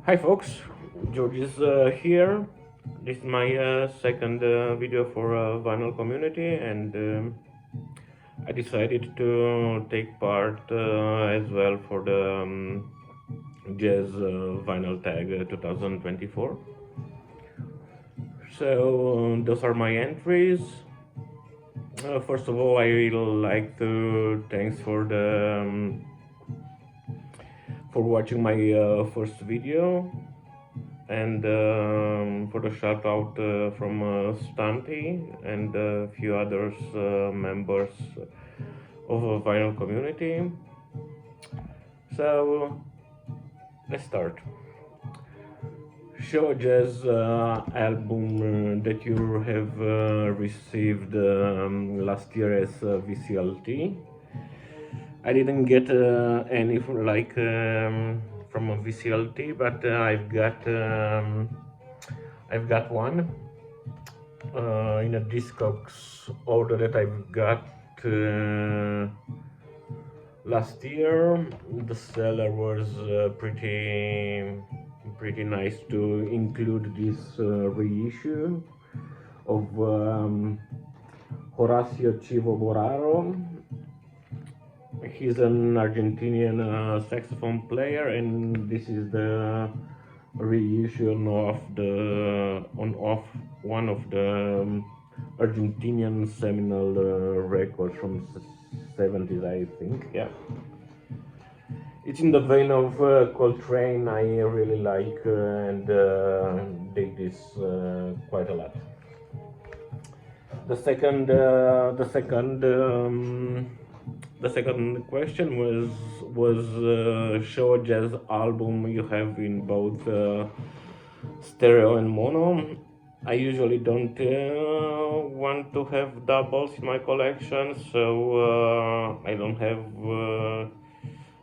Hi folks, George is here. This is my second video for vinyl community, and I decided to take part as well for the jazz vinyl tag 2024. So those are my entries. First of all, I would like to thanks for the for watching my first video, and for the shout out from Shanti and a few others members of a vinyl community. So let's start. Show a jazz album that you have received last year as VCLT. I didn't get any from a VCLT, but I've got one in a Discogs order that I've got last year. The seller was pretty nice to include this reissue of Horacio Chivo Borraro. He's an Argentinian saxophone player, and this is the reissue of one of the Argentinian seminal records from 70s, I think. Yeah, it's in the vein of Coltrane. I really like and dig this quite a lot. The second question was show a jazz album you have in both stereo and mono. I usually don't want to have doubles in my collection, so I don't have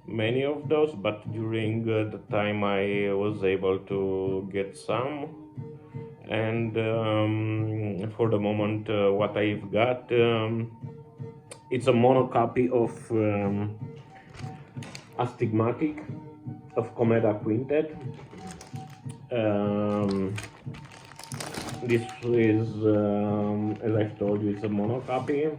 many of those, but during the time I was able to get some. And for the moment, what I've got, it's a mono copy of Astigmatic of Cometa Quintet. This is, as I've told you, it's a mono copy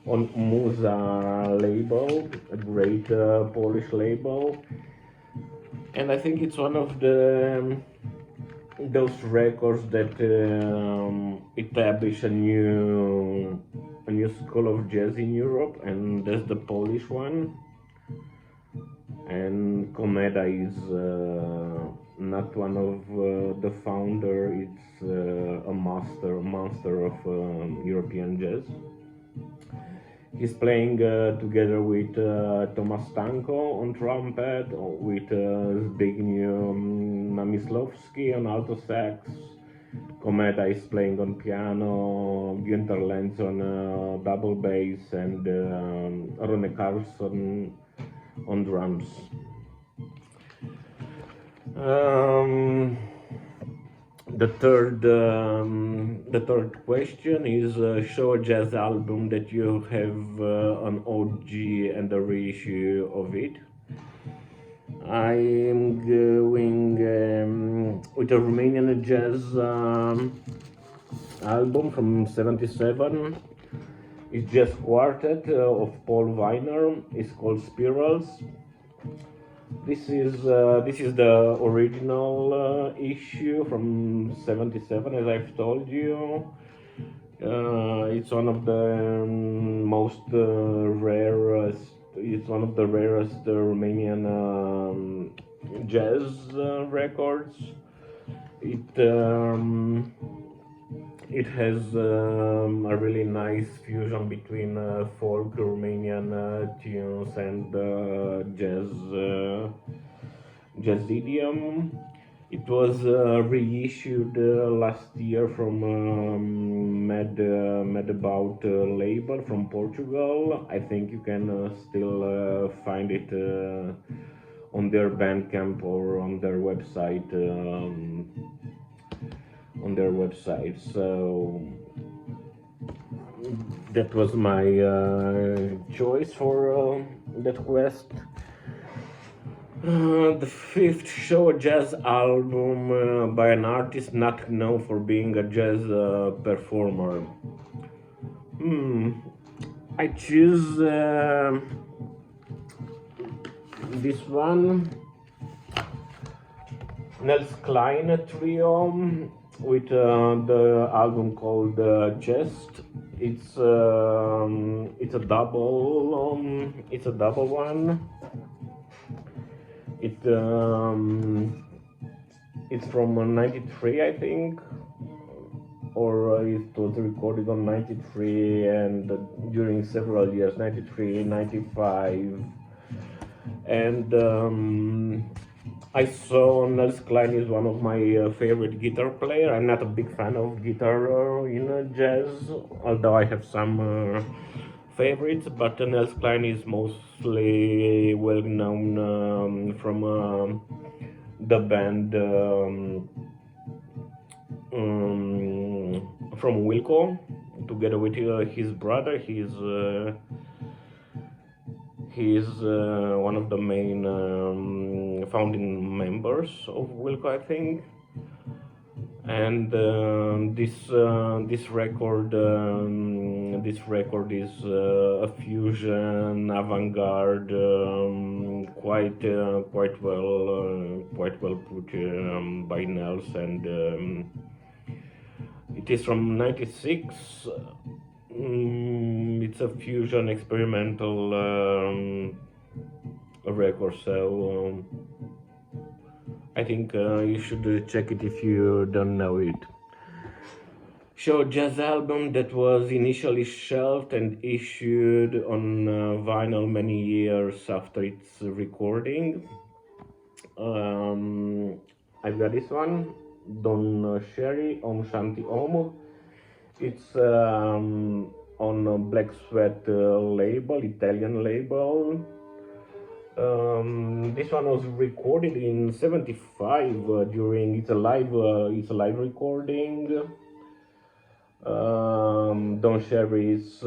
on Musa label, a great Polish label, and I think it's one of those records that establish a new school of jazz in Europe, and that's the Polish one. And Cometa is not one of the founder; it's a monster of European jazz. He's playing together with Tomasz Stanko on trumpet, with Zbigniew Namysłowski on alto sax. Cometa is playing on piano, Günther Lenz on double bass, and Rone Carlson on drums. The third question is show a jazz album that you have an OG and a reissue of it. I am going with a Romanian jazz album from '77. It's Jazz Quartet of Paul Weiner. It's called Spirals. This is the original issue from '77, as I've told you. It's one of the most rarest. It's one of the rarest Romanian jazz records. It has a really nice fusion between folk Romanian tunes and jazz idiom. It was reissued last year from Medabout label from Portugal. I think you can still find it on their Bandcamp or on their website. So that was my choice for that quest. The fifth show a jazz album by an artist not known for being a jazz performer. Hmm. I choose this one, Nels Cline trio, with the album called Chest. It's a double one. It it's from '93, I think, or it was recorded on '93 and during several years, '93, '95, and I saw Nels Cline is one of my favorite guitar player. I'm not a big fan of guitar in jazz, although I have some favorites. But Nels Cline is mostly well known from the band from Wilco, together with his brother. He's one of the main founding members of Wilco, I think. And this record is a fusion avant-garde, quite well put by Nels, and it is from '96. It's a fusion experimental record, so I think you should check it if you don't know it. Show jazz album that was initially shelved and issued on vinyl many years after its recording. I've got this one, Don Sherry, Om Shanti Om. It's on a Black Sweat label, Italian label. This one was recorded in '75 during it's a live recording. Don Sherry is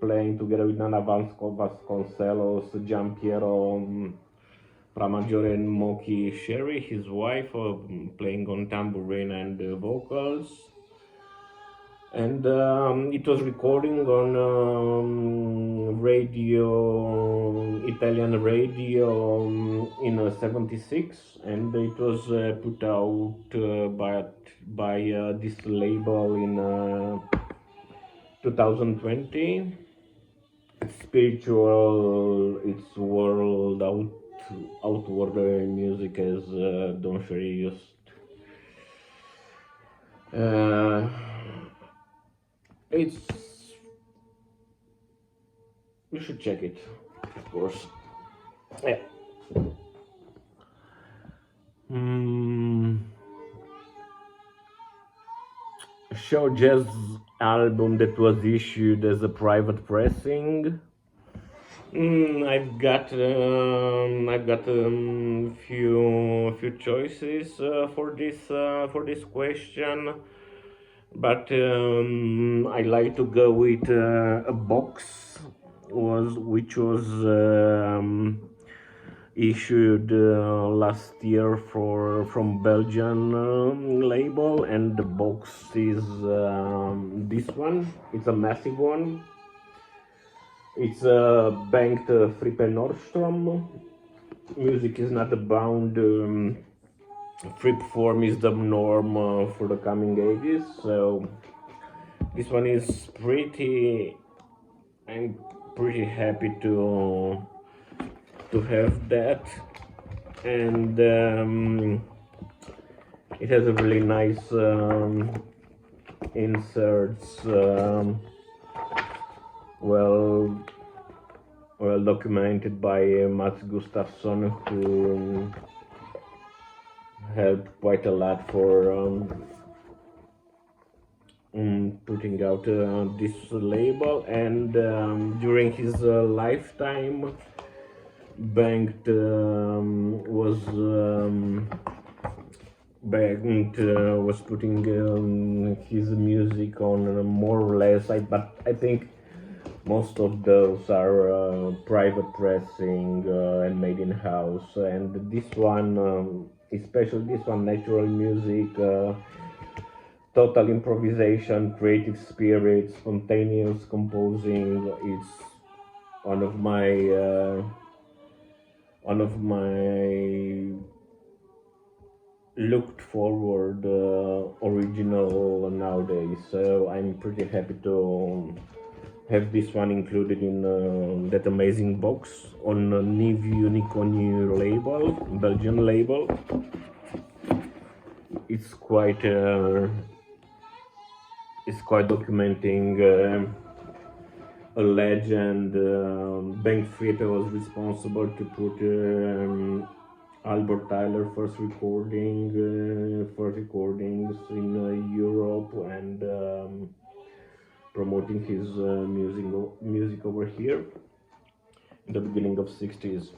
playing together with Nana Vasconcelos, Giampiero Pramaggiore, and Moki Sherry, his wife, playing on tambourine and vocals. And it was recording on Italian radio in '76, and it was put out by this label in 2020. It's spiritual, it's world outward music, as Don Sherry used. It's you should check it, of course. Yeah. Show jazz album that was issued as a private pressing. I've got few choices for this question, but I like to go with a box which was issued last year from Belgian label, and the box is this one. It's a massive one. It's a Bengt Frippe Nordström. Music is not bound. Frippe form is the norm for the coming ages. So this one is pretty. I'm pretty happy to have that, and it has a really nice inserts. Well documented by Mats Gustafsson, who helped quite a lot for putting out this label, and during his lifetime, Bengt was putting his music on more or less, but I think Most of those are private pressing and made in house, and this one, especially this one, natural music, total improvisation, creative spirit, spontaneous composing. It's one of my uh, one of my looked forward original nowadays. So I'm pretty happy to have this one included in that amazing box on a Ni-Vu-Ni-Connu label, Belgian label. It's quite documenting a legend. Bengt Frippe was responsible to put Albert Tyler first recordings in Europe, and promoting his music over here in the beginning of 60s.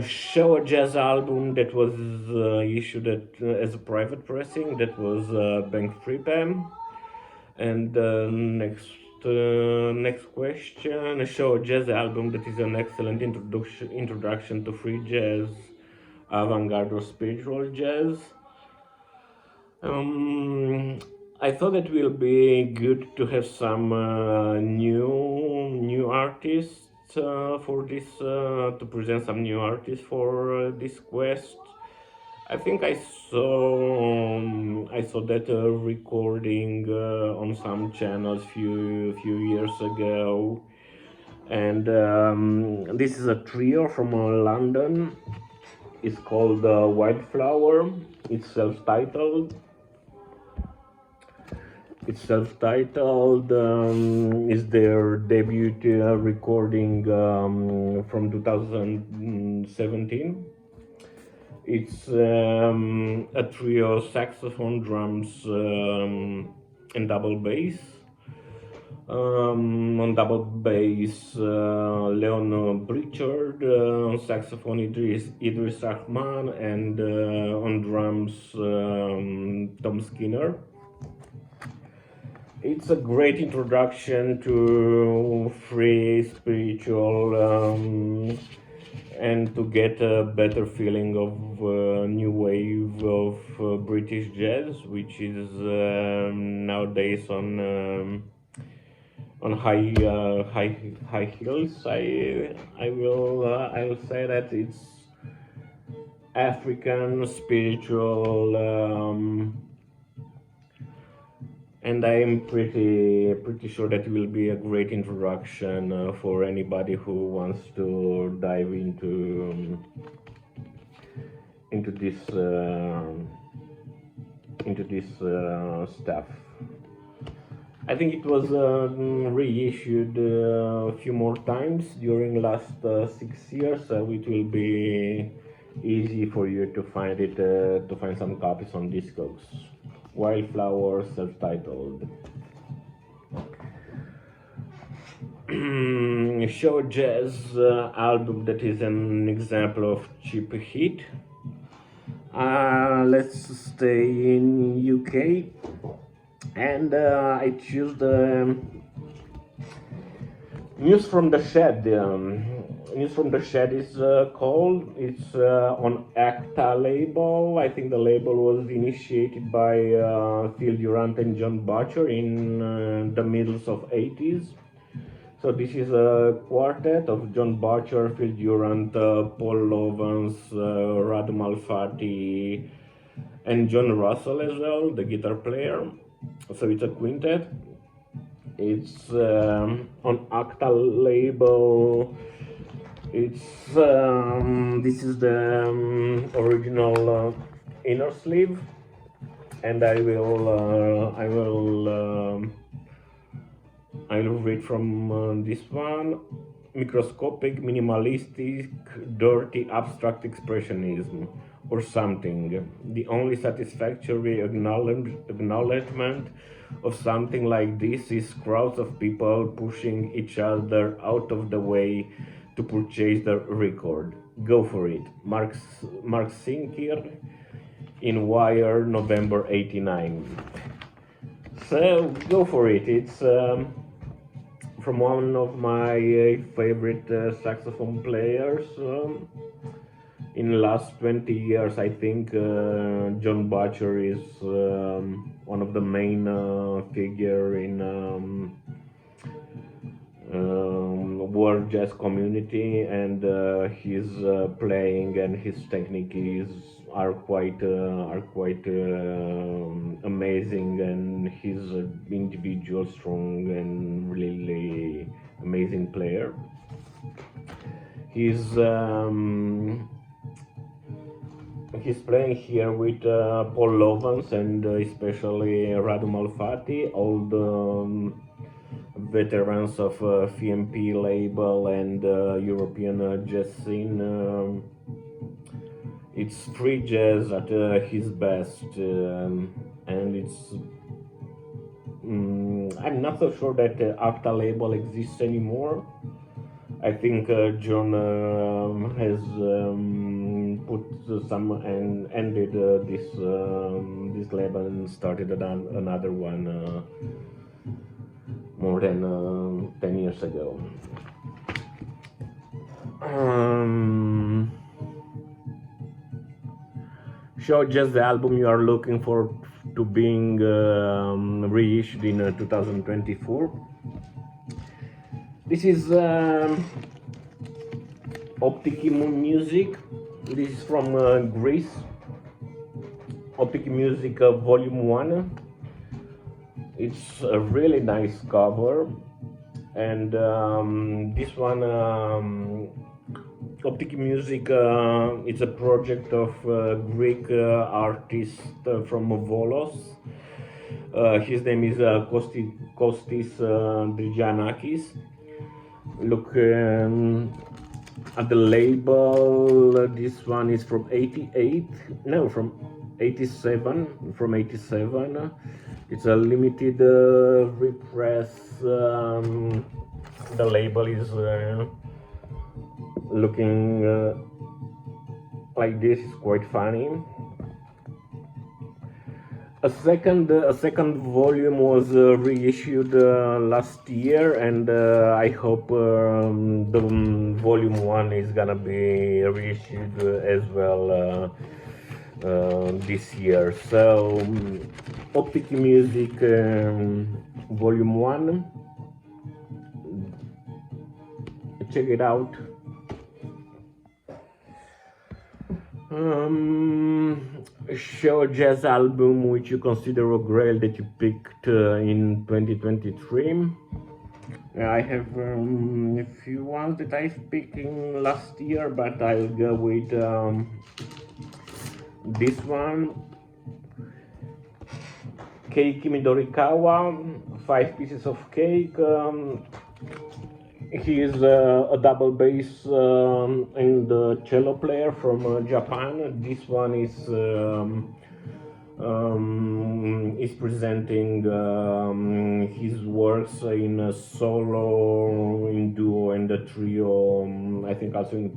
Show a jazz album that was issued as a private pressing, that was Bengt Frippe. And next question: show a jazz album that is an excellent introduction to free jazz, avant-garde or spiritual jazz. I thought it will be good to have some new artists for this, to present some new artists for this quest. I think I saw that recording on some channels few years ago, and this is a trio from London. It's called Wildflower. It's self-titled. Is their debut recording from 2017. It's a trio: saxophone, drums, and double bass. On double bass, Leon Pritchard, on saxophone, Idris Rahman, and on drums, Tom Skinner. It's a great introduction to free spiritual and to get a better feeling of new wave of British jazz, which is nowadays on high heels. I will say that it's African spiritual. And I am pretty sure that it will be a great introduction for anybody who wants to dive into this stuff. I think it was reissued a few more times during last 6 years, so it will be easy for you to find it, to find some copies on Discogs. Wildflower, self-titled. Show jazz album that is an example of cheap hit. Let's stay in UK, and I choose the News from the Shed. News from the Shed is called. It's on Acta label. I think the label was initiated by Phil Durant and John Butcher in the middle of 80s. So this is a quartet of John Butcher, Phil Durant, Paul Lovans, Radu Malfatti, and John Russell as well, the guitar player. So it's a quintet. It's on Acta label. It's this is the original inner sleeve, and I will read from this one. Microscopic, minimalistic, dirty, abstract expressionism, or something. The only satisfactory acknowledgement of something like this is crowds of people pushing each other out of the way to purchase the record. Go for it. Mark Sinkir in Wire, November '89. So go for it. It's from one of my favorite saxophone players. In the last 20 years, I think John Butcher is one of the main figure in world jazz community, and his playing and his technique are quite amazing, and he's an individual, strong, and really amazing player. He's playing here with Paul Lovans and especially Radu Malfatti, all the veterans of FMP label and European jazz scene. It's free jazz at his best, and it's. I'm not so sure that the ACTA label exists anymore. I think John has put some and ended this label and started another one more than 10 years ago. Show just the album you are looking for to being reissued in 2024. This is Optic Music. This is from Greece. Optic Music Volume 1. It's a really nice cover, and this one, Optic Music, it's a project of Greek artist from Volos. His name is Kostis Drigianakis. Look at the label. This one is from 88. No, from 87. From 87. It's a limited repress. The label is looking like this. It's quite funny. A second volume was reissued last year, and I hope the volume 1 is gonna be reissued as well this year. So Optic Music volume 1, check it out. Show a jazz album which you consider a grail that you picked in 2023. I have a few ones that I picked in last year, but I'll go with this one. Keiki Midorikawa, 5 pieces of cake. He is a double bass and cello player from Japan. This one is presenting his works in a solo, in duo, and a trio. I think also in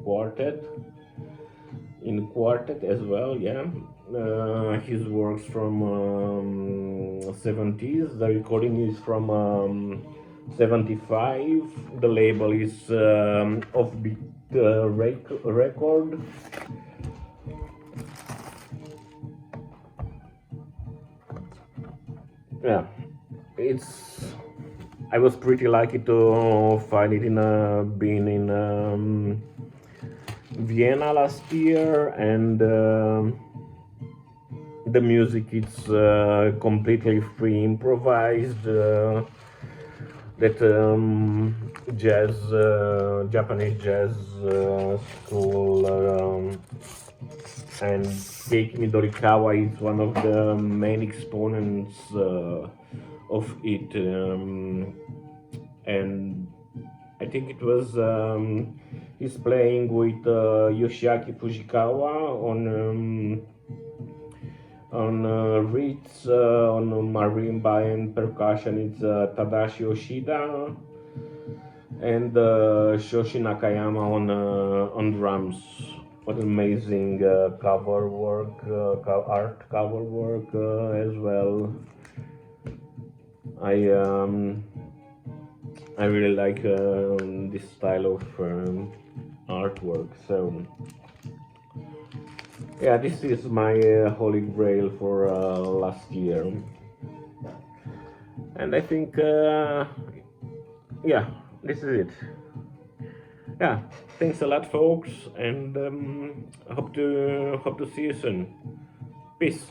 quartet as well. Yeah, his works from 70s. The recording is from 75. The label is Offbeat Record. Yeah, I was pretty lucky to find it being in Vienna last year, and the music is completely free, improvised. That Japanese jazz school, and Keiki Midorikawa is one of the main exponents of it, and I think it was he's playing with Yoshiaki Fujikawa on reeds, on marimba and percussion. It's Tadashi Yoshida, and Shoshi Nakayama on drums. What amazing cover work, art cover work as well. I I really like this style of artwork. So yeah, this is my holy grail for last year, and I think yeah, this is it. Yeah, thanks a lot, folks, and hope to see you soon. Peace.